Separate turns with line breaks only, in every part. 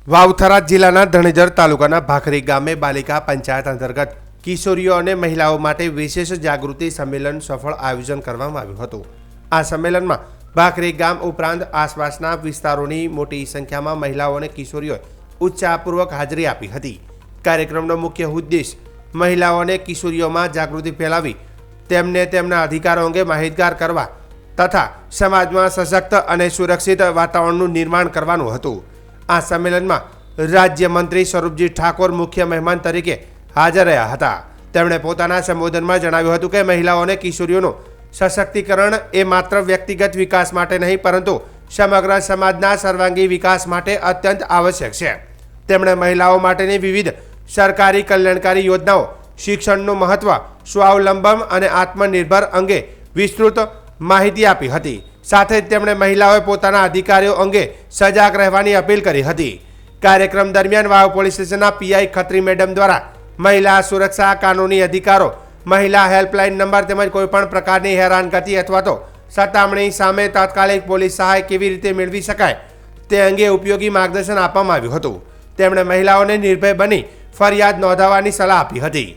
વાવથરા જિલ્લાના ધણેજર તાલુકાના ભાખરી ગામે બાલિકા પંચાયત અંતર્ગત કિશોરીઓ અને મહિલાઓ માટે વિશેષ જાગૃતિ સંમેલન સફળ આયોજન કરવામાં આવ્યું હતું। આ સંમેલનમાં ભાખરી ગામ ઉપરાંત આસપાસના વિસ્તારોની મોટી સંખ્યામાં મહિલાઓ અને કિશોરીઓએ ઉત્સાહપૂર્વક હાજરી આપી હતી। કાર્યક્રમનો મુખ્ય ઉદ્દેશ મહિલાઓ અને કિશોરીઓમાં જાગૃતિ ફેલાવી તેમને તેમના અધિકારો અંગે માહિતગાર કરવા તથા સમાજમાં સશક્ત અને સુરક્ષિત વાતાવરણનું નિર્માણ કરવાનું હતું। આ સંમેલનમાં રાજ્યમંત્રી સ્વરૂપજી ઠાકોર મુખ્ય મહેમાન તરીકે હાજર રહ્યા હતા। તેમણે પોતાના સંબોધનમાં જણાવ્યું હતું કે મહિલાઓ અને કિશોરીઓનું સશક્તિકરણ એ માત્ર વ્યક્તિગત વિકાસ માટે નહીં પરંતુ સમગ્ર સમાજના સર્વાંગી વિકાસ માટે અત્યંત આવશ્યક છે। તેમણે મહિલાઓ માટેની વિવિધ સરકારી કલ્યાણકારી યોજનાઓ, શિક્ષણનું મહત્વ, સ્વાવલંબન અને આત્મનિર્ભર અંગે વિસ્તૃત માહિતી આપી હતી। સાથે જ તેમણે મહિલાઓએ પોતાના અધિકારીઓ અંગે સજાગ રહેવાની અપીલ કરી હતી। કાર્યક્રમ દરમિયાન વાવ પોલીસ સ્ટેશનના પીઆઈ ખત્રી મેડમ દ્વારા મહિલા સુરક્ષા, કાનૂની અધિકારો, મહિલા હેલ્પલાઇન નંબર તેમજ કોઈપણ પ્રકારની હેરાનગતિ અથવા તો સતામણી સામે તાત્કાલિક પોલીસ સહાય કેવી રીતે મેળવી શકાય તે અંગે ઉપયોગી માર્ગદર્શન આપવામાં આવ્યું હતું। તેમણે મહિલાઓને નિર્ભય બની ફરિયાદ નોંધાવવાની સલાહ આપી હતી।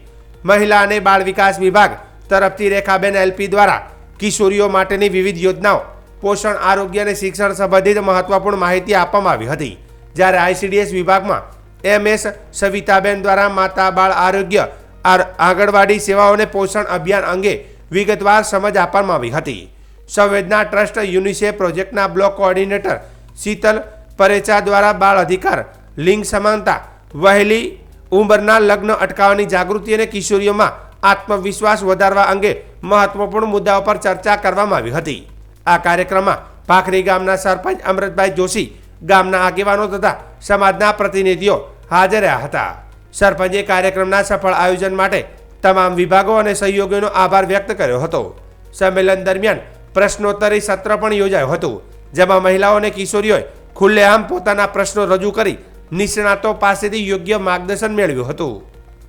મહિલા અને બાળ વિકાસ વિભાગ તરફથી રેખાબેન એલપી દ્વારા કિશોરીઓ માટેની વિવિધ યોજનાઓ, પોષણ, આરોગ્ય અને શિક્ષણ સંબંધિત મહત્વપૂર્ણ માહિતી આપવામાં આવી હતી। જ્યારે આઈસીડીએસ વિભાગમાં એમએસ સવિતાબેન દ્વારા માતા બાળ આરોગ્ય, આંગણવાડી સેવાઓને પોષણ અભિયાન અંગે વિગતવાર સમજ આપવામાં આવી હતી। સંવેદના ટ્રસ્ટ યુનિસેફ પ્રોજેક્ટના બ્લોક કોઓર્ડિનેટર શીતલ પરેચા દ્વારા બાળ અધિકાર, લિંગ સમાનતા, વહેલી ઉંમરના લગ્ન અટકાવવાની જાગૃતિ અને કિશોરીઓમાં આત્મવિશ્વાસ વધારવા અંગે મહત્વપૂર્ણ મુદ્દાઓ પર ચર્ચા કરવામાં આવી હતી। આ કાર્યક્રમમાં ભાખરી ગામના સરપંચ અમૃતભાઈ જોશી, ગામના આગેવાનો તથા સમાજના પ્રતિનિધિઓ હાજર રહ્યા હતા। સરપંચે કાર્યક્રમના સફળ આયોજન માટે તમામ વિભાગો અને સહયોગીઓનો આભાર વ્યક્ત કર્યો હતો। સંમેલન દરમિયાન પ્રશ્નોત્તરી સત્ર પણ યોજાયું હતું, જેમાં મહિલાઓ અને કિશોરીઓએ ખુલ્લેઆમ પોતાના પ્રશ્નો રજૂ કરી નિષ્ણાતો પાસેથી યોગ્ય માર્ગદર્શન મેળવ્યું હતું।